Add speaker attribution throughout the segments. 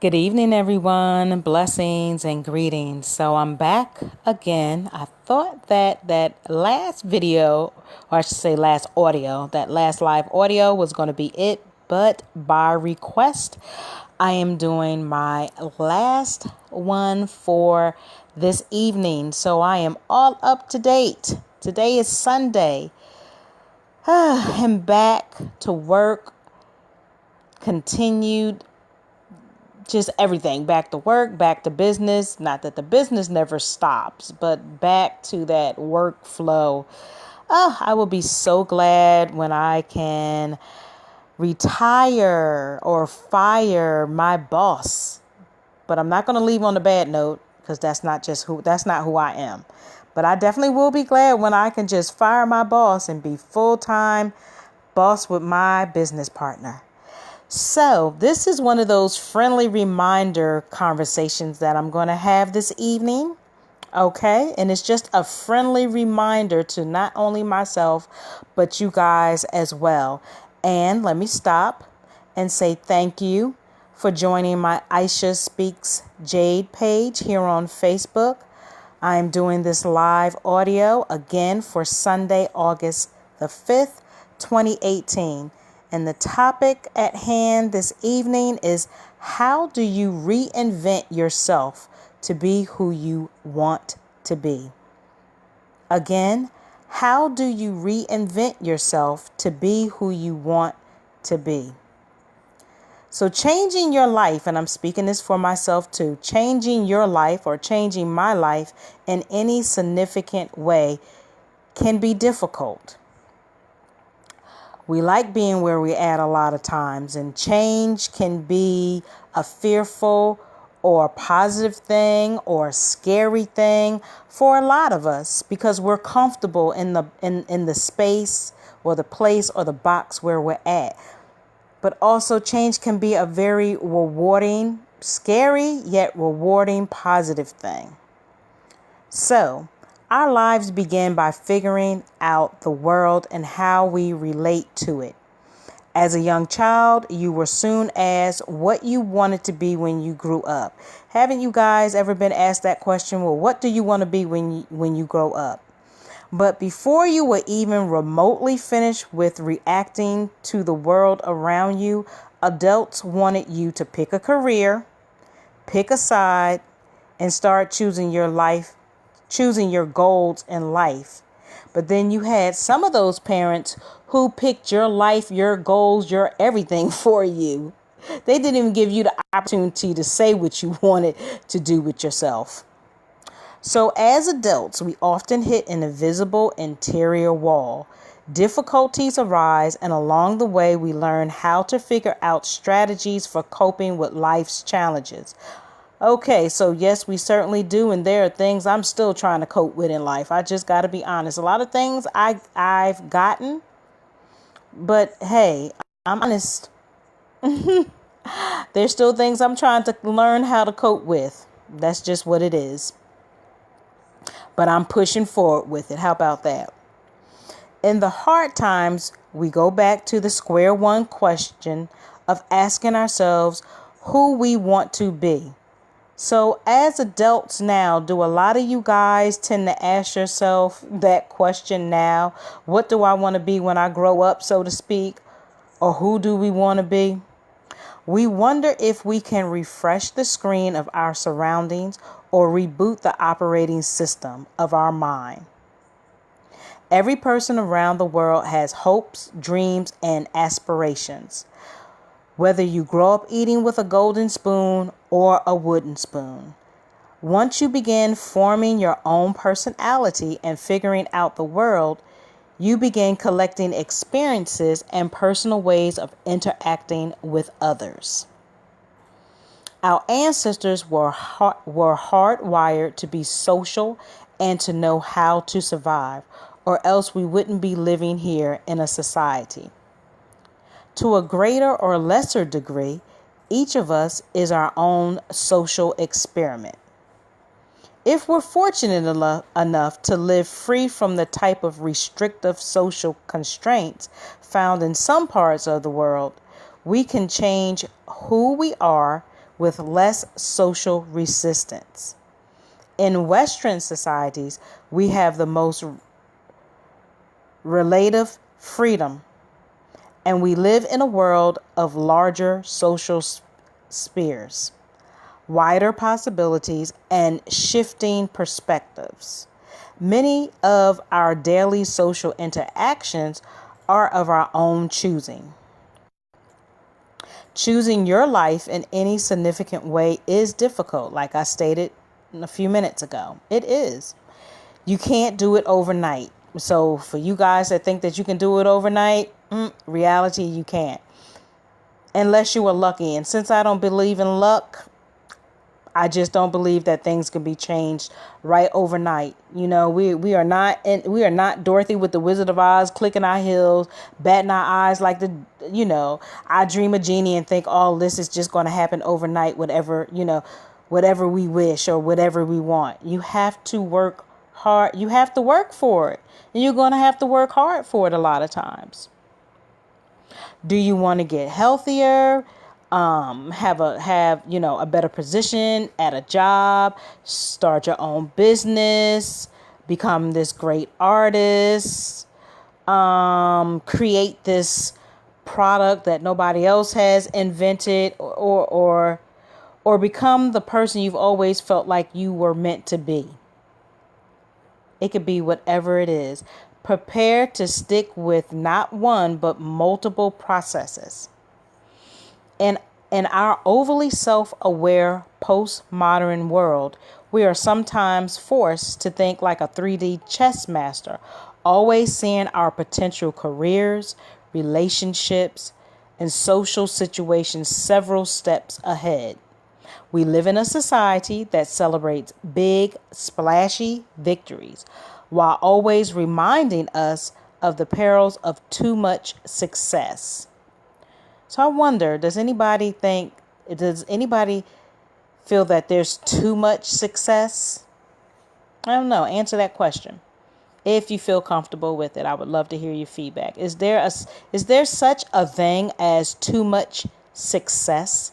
Speaker 1: Good evening, everyone. Blessings and greetings. So I'm back again. I thought that last video, or I should say last audio, that last live audio was going to be it. But by request, I am doing my last one for this evening. So I am all up to date. Today is Sunday. I'm back to work, continued just everything, back to work, back to business. Not that the business never stops, but back to that workflow. I will be so glad when I can retire or fire my boss. But I'm not going to leave on a bad note because that's not who I am. But I definitely will be glad when I can just fire my boss and be full-time boss with my business partner. So this is one of those friendly reminder conversations that I'm going to have this evening. Okay. And it's just a friendly reminder to not only myself, but you guys as well. And let me stop and say thank you for joining my Aisha Speaks Jade page here on Facebook. I am doing this live audio again for Sunday, August the 5th, 2018. And the topic at hand this evening is, how do you reinvent yourself to be who you want to be? Again, how do you reinvent yourself to be who you want to be? So changing your life, and I'm speaking this for myself too, changing your life or changing my life in any significant way can be difficult. We like being where we're at a lot of times, and change can be a fearful or a positive thing or a scary thing for a lot of us because we're comfortable in the space or the place or the box where we're at. But also change can be a very rewarding, scary yet rewarding positive thing. So our lives begin by figuring out the world and how we relate to it. As a young child, you were soon asked what you wanted to be when you grew up. Haven't you guys ever been asked that question? Well, what do you want to be when you grow up? But before you were even remotely finished with reacting to the world around you, adults wanted you to pick a career, pick a side, and start choosing your goals in life. But then you had some of those parents who picked your life, your goals, your everything for you. They didn't even give you the opportunity to say what you wanted to do with yourself. So as adults, we often hit an invisible interior wall. Difficulties arise, and along the way, we learn how to figure out strategies for coping with life's challenges. Okay, so yes, we certainly do. And there are things I'm still trying to cope with in life. I just got to be honest. A lot of things I've gotten. But hey, I'm honest. There's still things I'm trying to learn how to cope with. That's just what it is. But I'm pushing forward with it. How about that? In the hard times, we go back to the square one question of asking ourselves who we want to be. So as adults now, do a lot of you guys tend to ask yourself that question now? What do I want to be when I grow up, so to speak? Or who do we want to be? We wonder if we can refresh the screen of our surroundings or reboot the operating system of our mind. Every person around the world has hopes, dreams, and aspirations. Whether you grow up eating with a golden spoon or a wooden spoon. Once you begin forming your own personality and figuring out the world, you begin collecting experiences and personal ways of interacting with others. Our ancestors were hardwired to be social and to know how to survive, or else we wouldn't be living here in a society. To a greater or lesser degree, each of us is our own social experiment. If we're fortunate enough to live free from the type of restrictive social constraints found in some parts of the world, we can change who we are with less social resistance. In Western societies, we have the most relative freedom, and we live in a world of larger social spheres, wider possibilities, and shifting perspectives. Many of our daily social interactions are of our own choosing. Choosing your life in any significant way is difficult, like I stated a few minutes ago. It is. You can't do it overnight. So for you guys that think that you can do it overnight, reality, you can't. Unless you are lucky. And since I don't believe in luck, I just don't believe that things can be changed right overnight. You know, we are not Dorothy with the Wizard of Oz clicking our heels, batting our eyes like I dream a genie and think all this is just going to happen overnight, whatever we wish or whatever we want. You have to work hard. You have to work for it. And you're going to have to work hard for it a lot of times. Do you want to get healthier? Have a better position at a job, start your own business, become this great artist, create this product that nobody else has invented, or become the person you've always felt like you were meant to be. It could be whatever it is. Prepare to stick with not one, but multiple processes. In our overly self-aware postmodern world, we are sometimes forced to think like a 3D chess master, always seeing our potential careers, relationships, and social situations several steps ahead. We live in a society that celebrates big, splashy victories, while always reminding us of the perils of too much success. So I wonder, does anybody feel that there's too much success? I don't know. Answer that question. If you feel comfortable with it, I would love to hear your feedback. Is there such a thing as too much success?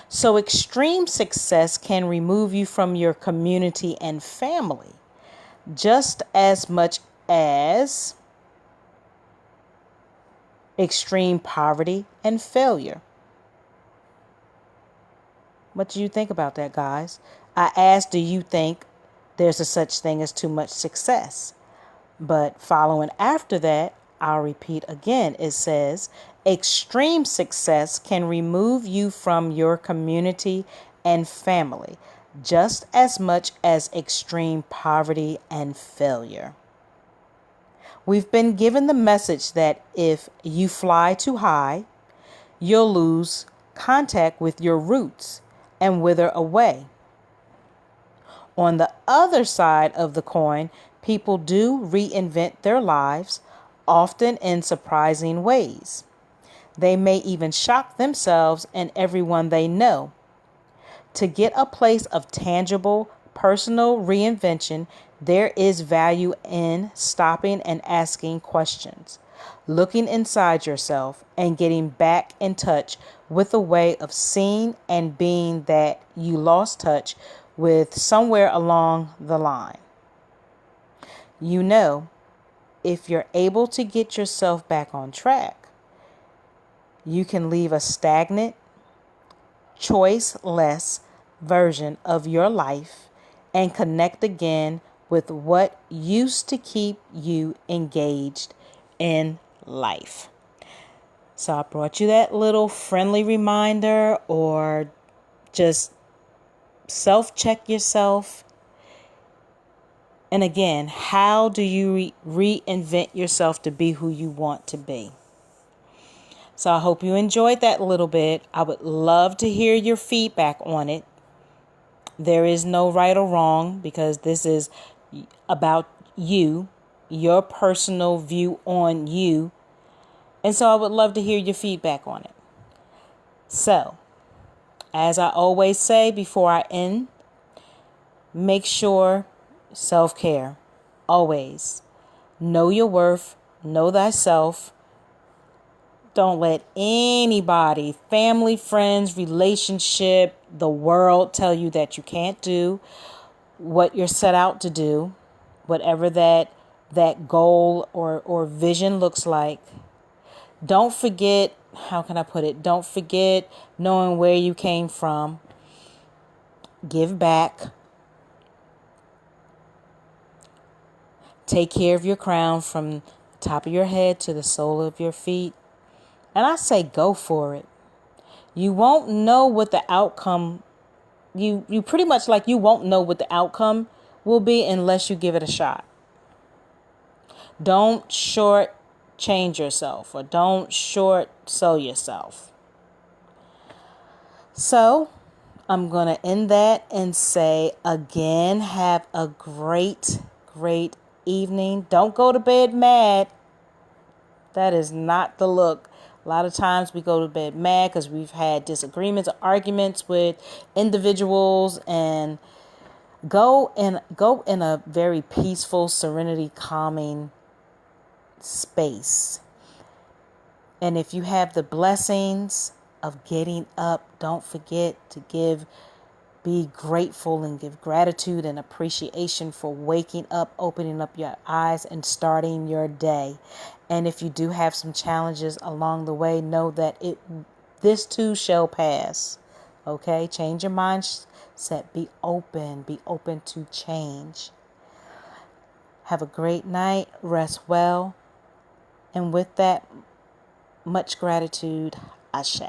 Speaker 1: So extreme success can remove you from your community and family just as much as extreme poverty and failure. What do you think about that, guys? I asked, do you think there's a such thing as too much success? But following after that, I'll repeat again. It says, extreme success can remove you from your community and family just as much as extreme poverty and failure. We've been given the message that if you fly too high, you'll lose contact with your roots and wither away. On the other side of the coin, people do reinvent their lives, often in surprising ways. They may even shock themselves and everyone they know. To get a place of tangible, personal reinvention, there is value in stopping and asking questions, looking inside yourself, and getting back in touch with a way of seeing and being that you lost touch with somewhere along the line. You know, if you're able to get yourself back on track, you can leave a stagnant, choiceless version of your life and connect again with what used to keep you engaged in life. So I brought you that little friendly reminder, or just self-check yourself. And again, how do you reinvent yourself to be who you want to be? So I hope you enjoyed that little bit. I would love to hear your feedback on it. There is no right or wrong, because this is about you, your personal view on you. And so I would love to hear your feedback on it. So, as I always say before I end, make sure self-care. Always. Know your worth. Know thyself. Don't let anybody, family, friends, relationship, the world tell you that you can't do what you're set out to do, whatever that goal or vision looks like. Don't forget, how can I put it? Don't forget knowing where you came from. Give back. Take care of your crown from the top of your head to the sole of your feet. And I say go for it. You won't know what the outcome, you pretty much like you won't know what the outcome will be unless you give it a shot. Don't short change yourself or don't short sell yourself. So I'm going to end that and say again, have a great evening. Don't go to bed mad. That is not the look. A lot of times we go to bed mad because we've had disagreements or arguments with individuals, and go in a very peaceful, serenity, calming space. And if you have the blessings of getting up, don't forget to be grateful and give gratitude and appreciation for waking up, opening up your eyes and starting your day. And if you do have some challenges along the way, know that this too shall pass. Okay? Change your mindset. Be open to change. Have a great night. Rest well. And with that, much gratitude. Ashe.